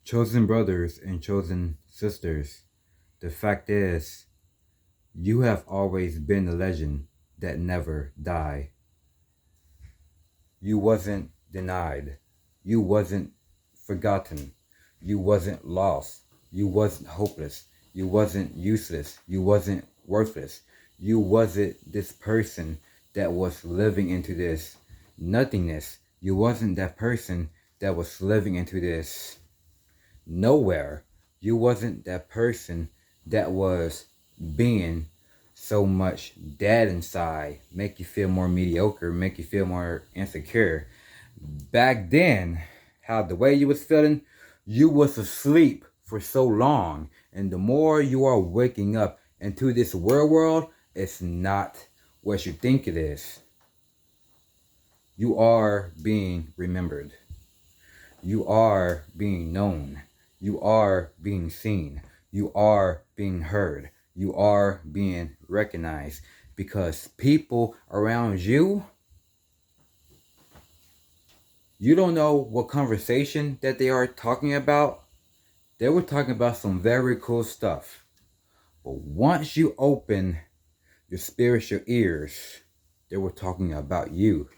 Chosen brothers and chosen sisters, the fact is, you have always been a legend that never die. You wasn't denied. You wasn't forgotten. You wasn't lost. You wasn't hopeless. You wasn't useless. You wasn't worthless. You wasn't this person that was living into this nothingness. You wasn't that person that was living into this nowhere. You wasn't that person that was being so much dead inside, make you feel more mediocre, make you feel more insecure. Back then, how the way you was feeling, you was asleep for so long. And the more you are waking up into this world, it's not what you think it is. You are being remembered. You are being known. You are being seen. You are being heard. You are being recognized because people around you, you don't know what conversation that they are talking about. They were talking about some very cool stuff. But once you open your spiritual ears, they were talking about you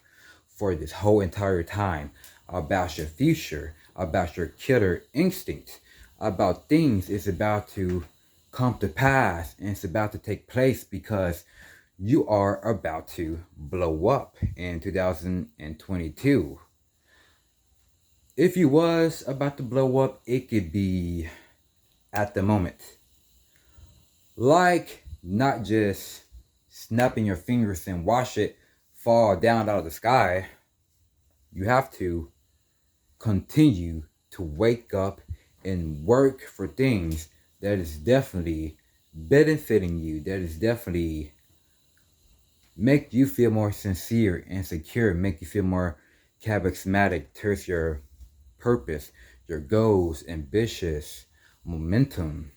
for this whole entire time, about your future, about your killer instinct, about things is about to come to pass and it's about to take place because you are about to blow up in 2022. If you was about to blow up, it could be at the moment. Like not just snapping your fingers and watch it fall down out of the sky. You have to continue to wake up and work for things that is definitely benefiting you, that is definitely make you feel more sincere and secure, make you feel more charismatic towards your purpose, your goals, ambitious, momentum,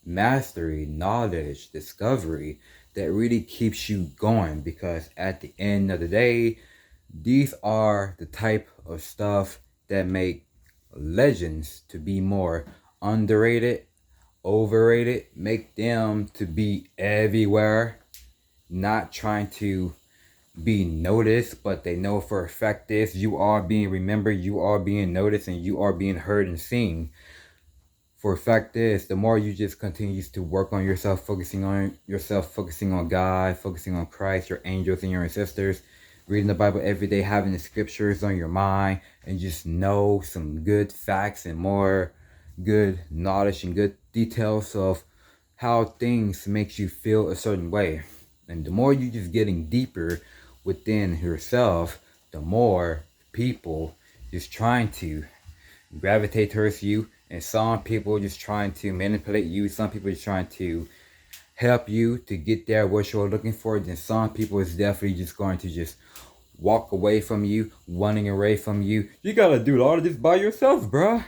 mastery, knowledge, discovery that really keeps you going, because at the end of the day, these are the type of stuff that make legends to be more underrated, overrated, make them to be everywhere, not trying to be noticed, but they know for a fact this, you are being remembered, you are being noticed, and you are being heard and seen. For a fact is, the more you just continues to work on yourself, focusing on yourself, focusing on God, focusing on Christ, your angels and your ancestors, reading the Bible every day, having the scriptures on your mind, and just know some good facts and more good knowledge and good details of how things makes you feel a certain way. And the more you just getting deeper within yourself, the more people just trying to gravitate towards you, and some people just trying to manipulate you, some people just trying to help you to get there what you're looking for, then some people is definitely just going to just walk away from you, running away from you. You gotta do all of this by yourself, bruh.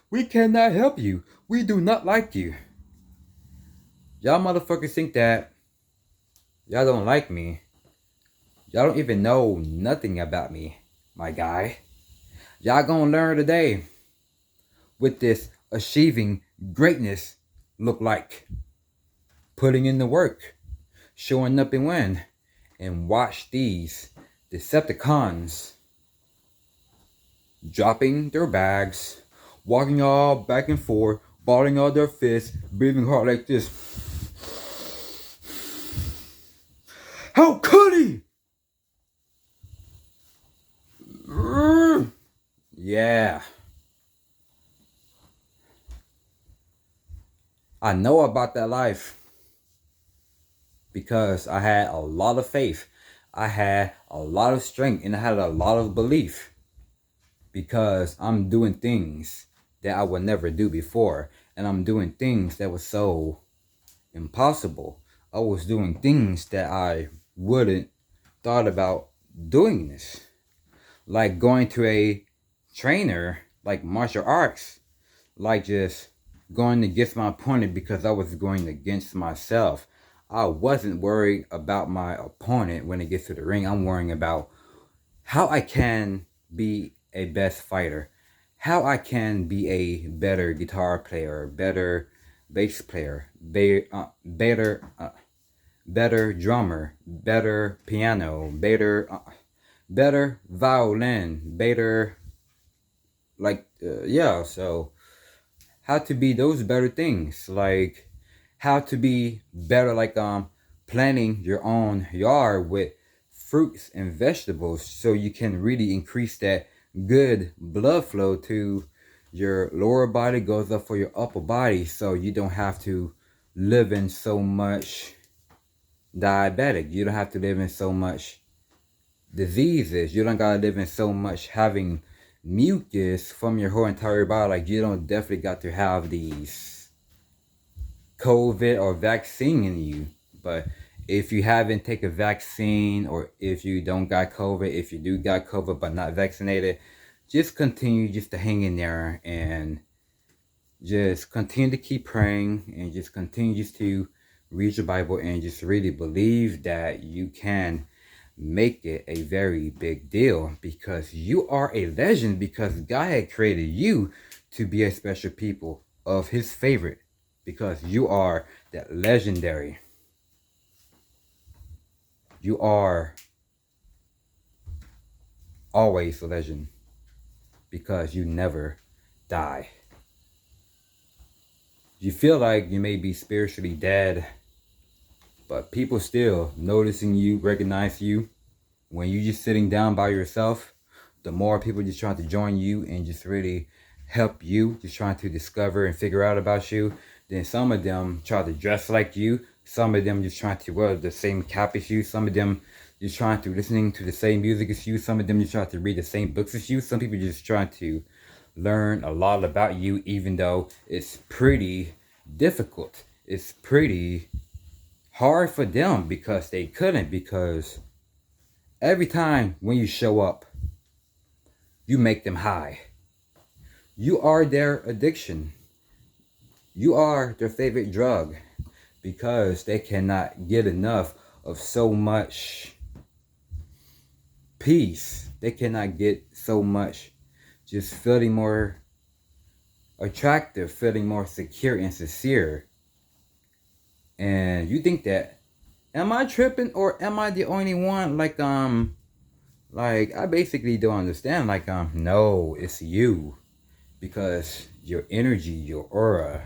We cannot help you. We do not like you. Y'all motherfuckers think that y'all don't like me. Y'all don't even know nothing about me, my guy. Y'all gonna learn today what this achieving greatness look like. Putting in the work, showing up and win, and watch these Decepticons dropping their bags, walking all back and forth, balling all their fists, breathing hard like this. How could he? Yeah. I know about that life because I had a lot of faith. I had a lot of strength and I had a lot of belief because I'm doing things that I would never do before. And I'm doing things that were so impossible. I was doing things that I wouldn't thought about doing this. Like going to a trainer, like martial arts, like just going against my opponent because I was going against myself. I wasn't worried about my opponent when it gets to the ring. I'm worrying about how I can be a best fighter, how I can be a better guitar player, better bass player, better drummer, better piano, better violin, better, like, yeah, so how to be those better things, like how to be better, like planting your own yard with fruits and vegetables, so you can really increase that good blood flow to your lower body, goes up for your upper body, so you don't have to live in so much diabetic, you don't have to live in so much diseases, you don't gotta live in so much having mucus from your whole entire body. Like, you don't definitely got to have these COVID or vaccine in you. But if you haven't taken a vaccine, or if you don't got COVID, if you do got COVID but not vaccinated, just continue just to hang in there, and just continue to keep praying, and just continue just to read your Bible, and just really believe that you can make it a very big deal, because you are a legend, because God had created you to be a special people of his favorite, because you are that legendary. You are always a legend, because you never die. You feel like you may be spiritually dead, but people still noticing you, recognize you. When you're just sitting down by yourself, the more people just trying to join you and just really help you, just trying to discover and figure out about you. Then some of them try to dress like you. Some of them just trying to wear the same cap as you. Some of them just trying to listening to the same music as you. Some of them just trying to read the same books as you. Some people just trying to learn a lot about you, even though it's pretty difficult. It's pretty hard for them, because they couldn't, because every time when you show up, you make them high. You are their addiction. You are their favorite drug, because they cannot get enough of so much peace. They cannot get so much just feeling more attractive, feeling more secure and sincere. And you think that, am I tripping, or am I the only one? Like I basically don't understand. Like, no, it's you. Because your energy, your aura,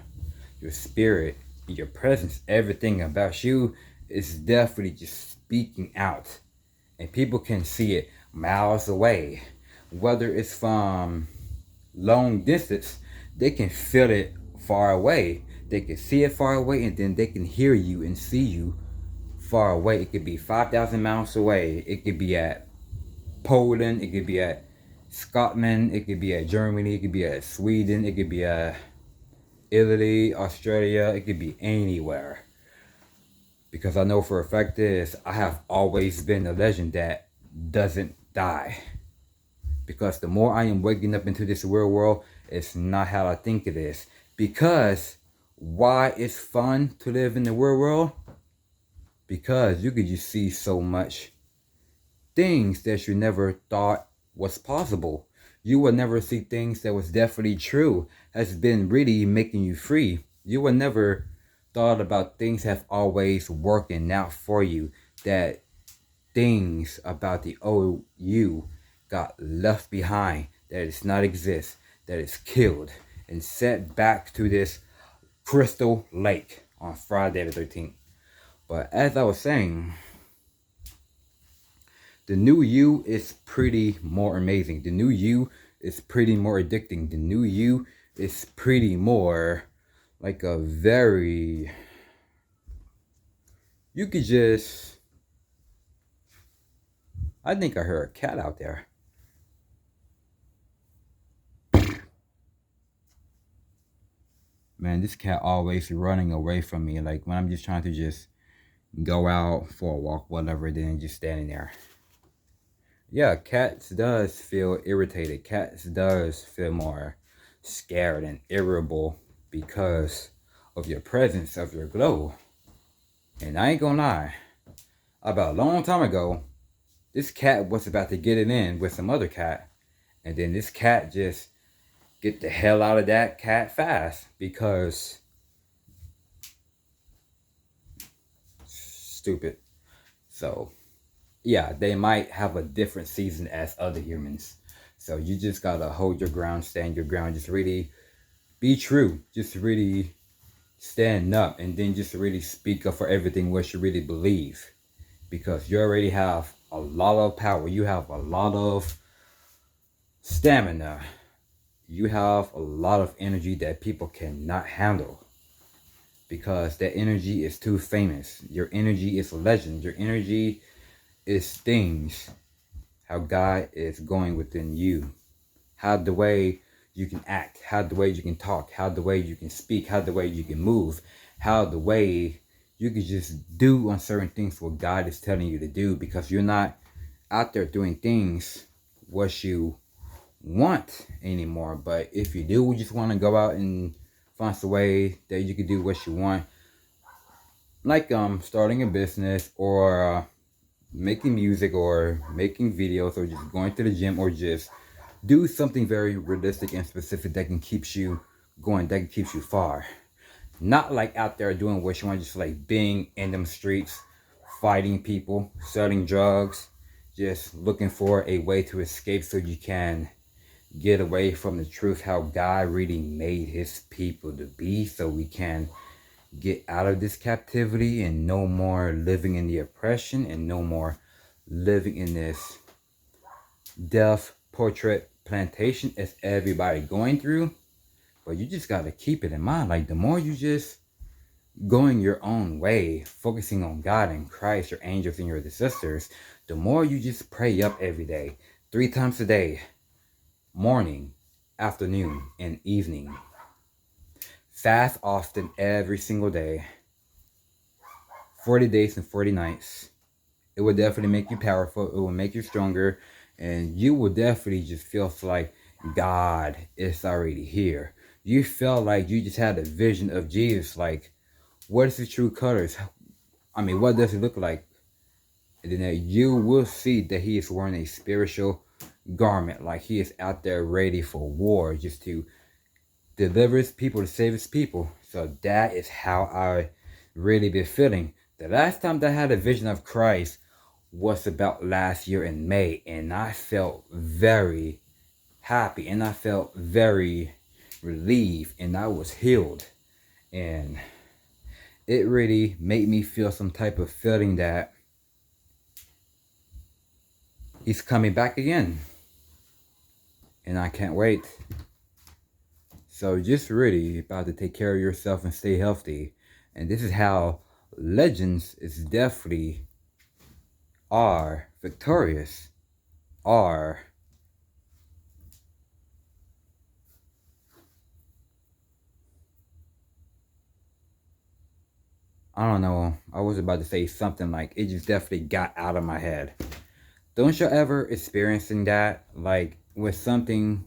your spirit, your presence, everything about you is definitely just speaking out. And people can see it miles away. Whether it's from long distance, they can feel it far away. They can see it far away, and then they can hear you and see you far away. It could be 5,000 miles away. It could be at Poland. It could be at Scotland. It could be at Germany. It could be at Sweden. It could be at Italy, Australia. It could be anywhere. Because I know for a fact this, I have always been a legend that doesn't die. Because the more I am waking up into this real world, it's not how I think it is. Because why it's fun to live in the real world? Because you could just see so much things that you never thought was possible. You will never see things that was definitely true, has been really making you free. You will never thought about things have always working out for you, that things about the old you got left behind, that it's not exist, that it's killed and set back to this crystal lake on Friday the 13th. But as I was saying, the new you is pretty more amazing. The new you is pretty more addicting. The new you is pretty more like a very, you could just, I think I heard a cat out there. Man, this cat always running away from me. Like when I'm just trying to just go out for a walk, whatever, then just standing there. Yeah, cats does feel irritated. Cats does feel more scared and irritable because of your presence, of your glow. And I ain't gonna lie, about a long time ago, this cat was about to get it in with some other cat. And then this cat just get the hell out of that cat fast, because stupid. So yeah, they might have a different season as other humans. So you just gotta hold your ground, stand your ground, just really be true. Just really stand up, and then just really speak up for everything what you really believe. Because you already have a lot of power. You have a lot of stamina. You have a lot of energy that people cannot handle. Because that energy is too famous. Your energy is a legend. Your energy is things. How God is going within you. How the way you can act. How the way you can talk. How the way you can speak. How the way you can move. How the way you can just do on certain things what God is telling you to do. Because you're not out there doing things what you want anymore. But if you do just want to go out and find a way that you can do what you want, like starting a business, or making music, or making videos, or just going to the gym, or just do something very realistic and specific that can keep you going, that can keep you far. Not like out there doing what you want, just like being in them streets, fighting people, selling drugs, just looking for a way to escape so you can get away from the truth, how God really made his people to be, so we can get out of this captivity and no more living in the oppression, and no more living in this death portrait plantation as everybody going through. But you just got to keep it in mind, like the more you just going your own way, focusing on God and Christ, your angels and your sisters, the more you just pray up every day, 3 times a day, morning, afternoon, and evening. Fast often every single day, 40 days and 40 nights. It will definitely make you powerful. It will make you stronger. And you will definitely just feel like God is already here. You felt like you just had a vision of Jesus. Like, what is the true colors? I mean, what does it look like? And then you will see that he is wearing a spiritual garment. Like he is out there ready for war, just to deliver his people, to save his people. So that is how I really been feeling. The last time that I had a vision of Christ was about last year in May, and I felt very happy, and I felt very relieved, and I was healed. And it really made me feel some type of feeling that he's coming back again. And I can't wait. So just really about to take care of yourself and stay healthy. And this is how legends is definitely are victorious, are I don't know, I was about to say something like it just definitely got out of my head. Don't you ever experiencing that, like with something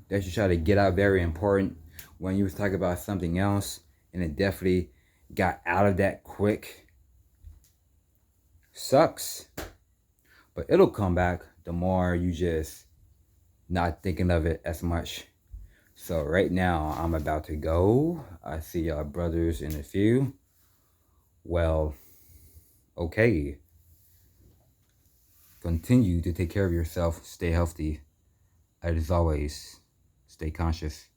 that you try to get out very important, when you was talking about something else and it definitely got out of that quick? Sucks, but it'll come back the more you just not thinking of it as much. So right now I'm about to go. I see y'all brothers in a few. Well, okay. Continue to take care of yourself. Stay healthy. As always, stay conscious.